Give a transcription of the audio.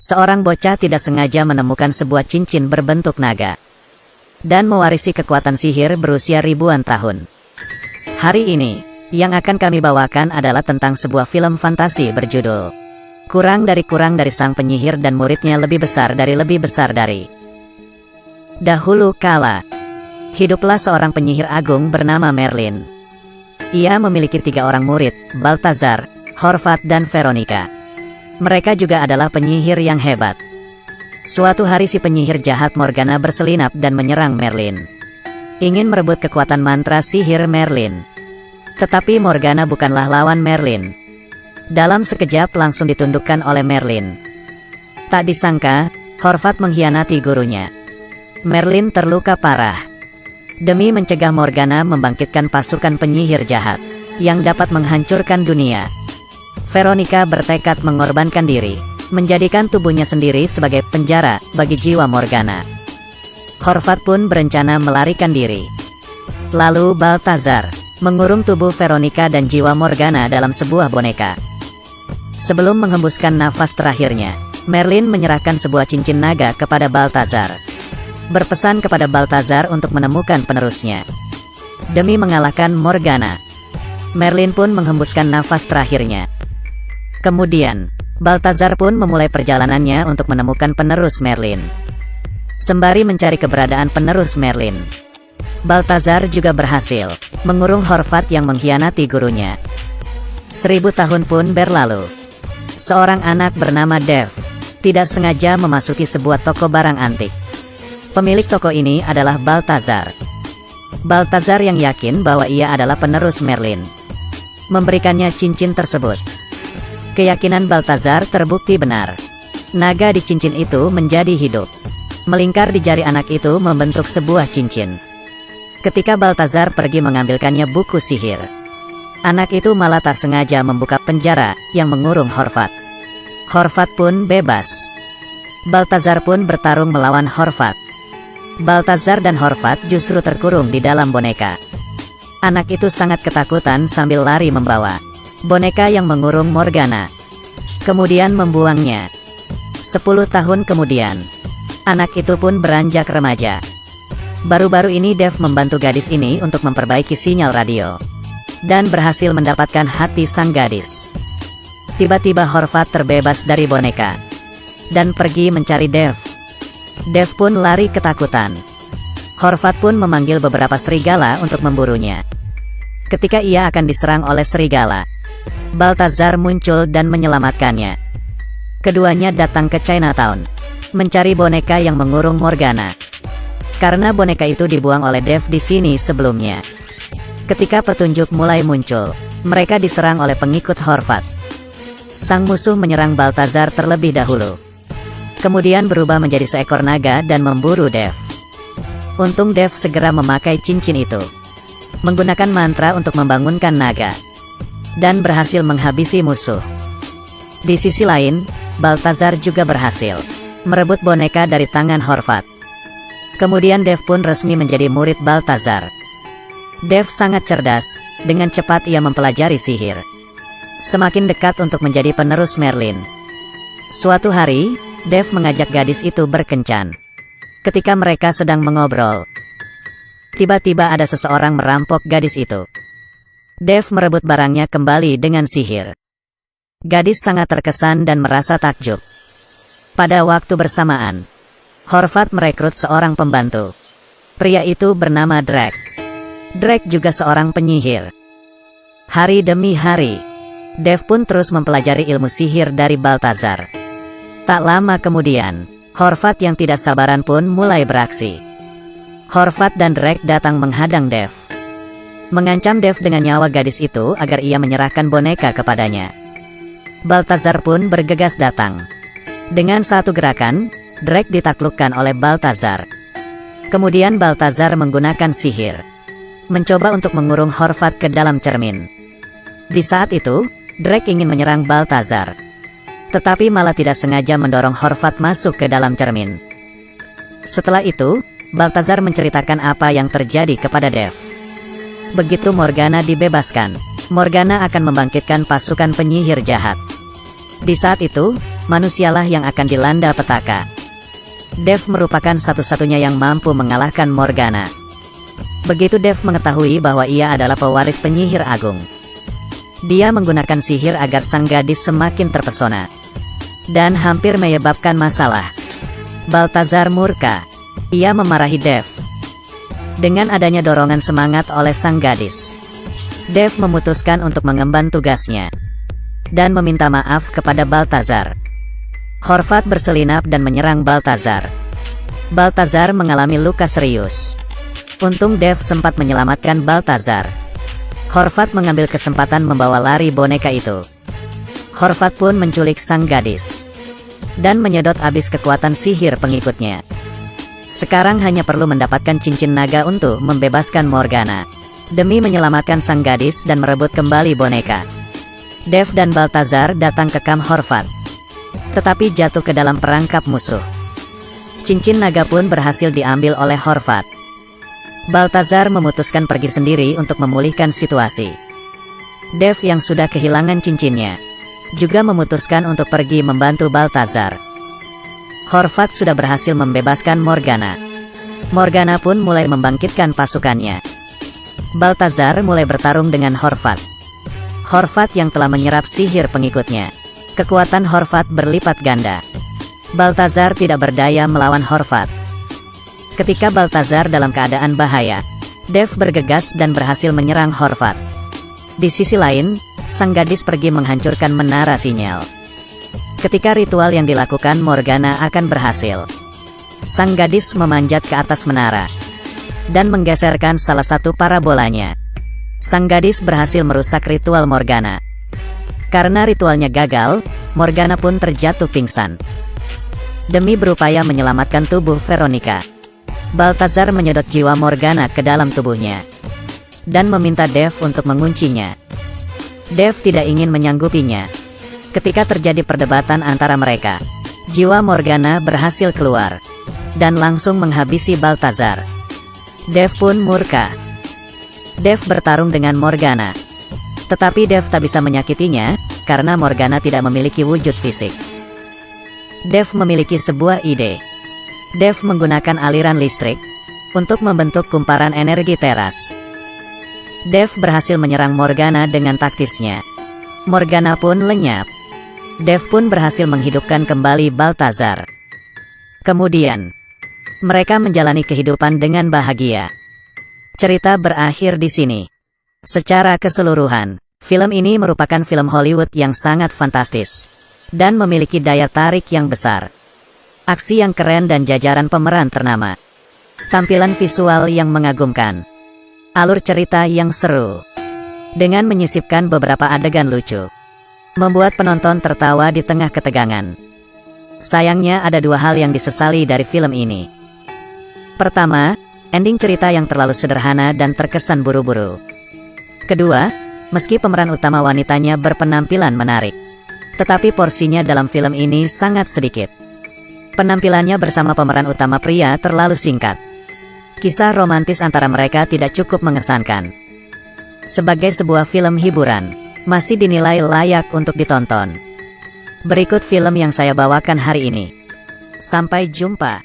Seorang bocah tidak sengaja menemukan sebuah cincin berbentuk naga dan mewarisi kekuatan sihir berusia ribuan tahun. Hari ini, yang akan kami bawakan adalah tentang sebuah film fantasi berjudul Kurang dari sang penyihir dan muridnya lebih besar dari. Dahulu kala, hiduplah seorang penyihir agung bernama Merlin. Ia memiliki 3 orang murid, Balthazar, Horvat dan Veronica. Mereka juga adalah penyihir yang hebat. Suatu hari si penyihir jahat Morgana berselinap dan menyerang Merlin, ingin merebut kekuatan mantra sihir Merlin. Tetapi Morgana bukanlah lawan Merlin. Dalam sekejap langsung ditundukkan oleh Merlin. Tak disangka, Horvat mengkhianati gurunya. Merlin terluka parah. Demi mencegah Morgana membangkitkan pasukan penyihir jahat yang dapat menghancurkan dunia, Veronica bertekad mengorbankan diri, menjadikan tubuhnya sendiri sebagai penjara bagi jiwa Morgana. Horvat pun berencana melarikan diri. Lalu Balthazar mengurung tubuh Veronica dan jiwa Morgana dalam sebuah boneka. Sebelum menghembuskan nafas terakhirnya, Merlin menyerahkan sebuah cincin naga kepada Balthazar, berpesan kepada Balthazar untuk menemukan penerusnya. Demi mengalahkan Morgana, Merlin pun menghembuskan nafas terakhirnya. Kemudian, Balthazar pun memulai perjalanannya untuk menemukan penerus Merlin. Sembari mencari keberadaan penerus Merlin, Balthazar juga berhasil mengurung Horvat yang mengkhianati gurunya. 1000 tahun pun berlalu. Seorang anak bernama Dev tidak sengaja memasuki sebuah toko barang antik. Pemilik toko ini adalah Balthazar. Balthazar yang yakin bahwa ia adalah penerus Merlin, memberikannya cincin tersebut. Keyakinan Balthazar terbukti benar. Naga di cincin itu menjadi hidup. Melingkar di jari anak itu membentuk sebuah cincin. Ketika Balthazar pergi mengambilkannya buku sihir, anak itu malah tak sengaja membuka penjara yang mengurung Horvat. Horvat pun bebas. Balthazar pun bertarung melawan Horvat. Balthazar dan Horvat justru terkurung di dalam boneka. Anak itu sangat ketakutan sambil lari membawa boneka yang mengurung Morgana, kemudian membuangnya. 10 tahun kemudian, anak itu pun beranjak remaja. Baru-baru ini Dev membantu gadis ini untuk memperbaiki sinyal radio, dan berhasil mendapatkan hati sang gadis. Tiba-tiba Horvat terbebas dari boneka, dan pergi mencari Dev. Dev pun lari ketakutan. Horvat pun memanggil beberapa serigala untuk memburunya. Ketika ia akan diserang oleh serigala, Balthazar muncul dan menyelamatkannya. Keduanya datang ke Chinatown, mencari boneka yang mengurung Morgana. Karena boneka itu dibuang oleh Dev di sini sebelumnya. Ketika petunjuk mulai muncul, mereka diserang oleh pengikut Horvat. Sang musuh menyerang Balthazar terlebih dahulu, kemudian berubah menjadi seekor naga dan memburu Dev. Untung Dev segera memakai cincin itu, menggunakan mantra untuk membangunkan naga, dan berhasil menghabisi musuh. Di sisi lain, Balthazar juga berhasil merebut boneka dari tangan Horvat. Kemudian Dev pun resmi menjadi murid Balthazar. Dev sangat cerdas, dengan cepat ia mempelajari sihir, semakin dekat untuk menjadi penerus Merlin. Suatu hari, Dev mengajak gadis itu berkencan. Ketika mereka sedang mengobrol, tiba-tiba ada seseorang merampok gadis itu. Dev merebut barangnya kembali dengan sihir. Gadis sangat terkesan dan merasa takjub. Pada waktu bersamaan, Horvat merekrut seorang pembantu. Pria itu bernama Drake. Drake juga seorang penyihir. Hari demi hari, Dev pun terus mempelajari ilmu sihir dari Balthazar. Tak lama kemudian, Horvat yang tidak sabaran pun mulai beraksi. Horvat dan Drake datang menghadang Dev, mengancam Dev dengan nyawa gadis itu agar ia menyerahkan boneka kepadanya. Balthazar pun bergegas datang. Dengan satu gerakan, Drake ditaklukkan oleh Balthazar. Kemudian Balthazar menggunakan sihir, mencoba untuk mengurung Horvat ke dalam cermin. Di saat itu, Drake ingin menyerang Balthazar, tetapi malah tidak sengaja mendorong Horvat masuk ke dalam cermin. Setelah itu, Balthazar menceritakan apa yang terjadi kepada Dev. Begitu Morgana dibebaskan, Morgana akan membangkitkan pasukan penyihir jahat. Di saat itu, manusialah yang akan dilanda petaka. Dev merupakan satu-satunya yang mampu mengalahkan Morgana. Begitu Dev mengetahui bahwa ia adalah pewaris penyihir agung, dia menggunakan sihir agar sang gadis semakin terpesona, dan hampir menyebabkan masalah. Balthazar murka. Ia memarahi Dev. Dengan adanya dorongan semangat oleh sang gadis, Dev memutuskan untuk mengemban tugasnya, dan meminta maaf kepada Balthazar. Horvat berselinap dan menyerang Balthazar. Balthazar mengalami luka serius. Untung Dev sempat menyelamatkan Balthazar. Horvat mengambil kesempatan membawa lari boneka itu. Horvat pun menculik sang gadis, dan menyedot habis kekuatan sihir pengikutnya. Sekarang hanya perlu mendapatkan cincin naga untuk membebaskan Morgana, demi menyelamatkan sang gadis dan merebut kembali boneka. Dev dan Balthazar datang ke kamp Horvat, tetapi jatuh ke dalam perangkap musuh. Cincin naga pun berhasil diambil oleh Horvat. Balthazar memutuskan pergi sendiri untuk memulihkan situasi. Dev yang sudah kehilangan cincinnya juga memutuskan untuk pergi membantu Balthazar. Horvat sudah berhasil membebaskan Morgana. Morgana pun mulai membangkitkan pasukannya. Balthazar mulai bertarung dengan Horvat. Horvat yang telah menyerap sihir pengikutnya. Kekuatan Horvat berlipat ganda. Balthazar tidak berdaya melawan Horvat. Ketika Balthazar dalam keadaan bahaya, Dev bergegas dan berhasil menyerang Horvat. Di sisi lain, sang gadis pergi menghancurkan menara sinyal. Ketika ritual yang dilakukan Morgana akan berhasil, sang gadis memanjat ke atas menara dan menggeserkan salah satu parabolanya. Sang gadis berhasil merusak ritual Morgana. Karena ritualnya gagal, Morgana pun terjatuh pingsan. Demi berupaya menyelamatkan tubuh Veronica, Balthazar menyedot jiwa Morgana ke dalam tubuhnya, dan meminta Dev untuk menguncinya. Dev tidak ingin menyanggupinya. Ketika terjadi perdebatan antara mereka, jiwa Morgana berhasil keluar, dan langsung menghabisi Balthazar. Dev pun murka. Dev bertarung dengan Morgana, tetapi Dev tak bisa menyakitinya, karena Morgana tidak memiliki wujud fisik. Dev memiliki sebuah ide. Dev menggunakan aliran listrik untuk membentuk kumparan energi teras. Dev berhasil menyerang Morgana dengan taktisnya. Morgana pun lenyap. Dev pun berhasil menghidupkan kembali Balthazar. Kemudian, mereka menjalani kehidupan dengan bahagia. Cerita berakhir di sini. Secara keseluruhan, film ini merupakan film Hollywood yang sangat fantastis, dan memiliki daya tarik yang besar. Aksi yang keren dan jajaran pemeran ternama. Tampilan visual yang mengagumkan. Alur cerita yang seru, dengan menyisipkan beberapa adegan lucu, membuat penonton tertawa di tengah ketegangan. Sayangnya ada dua hal yang disesali dari film ini. Pertama, ending cerita yang terlalu sederhana dan terkesan buru-buru. Kedua, meski pemeran utama wanitanya berpenampilan menarik, tetapi porsinya dalam film ini sangat sedikit. Penampilannya bersama pemeran utama pria terlalu singkat. Kisah romantis antara mereka tidak cukup mengesankan. Sebagai sebuah film hiburan, masih dinilai layak untuk ditonton. Berikut film yang saya bawakan hari ini. Sampai jumpa.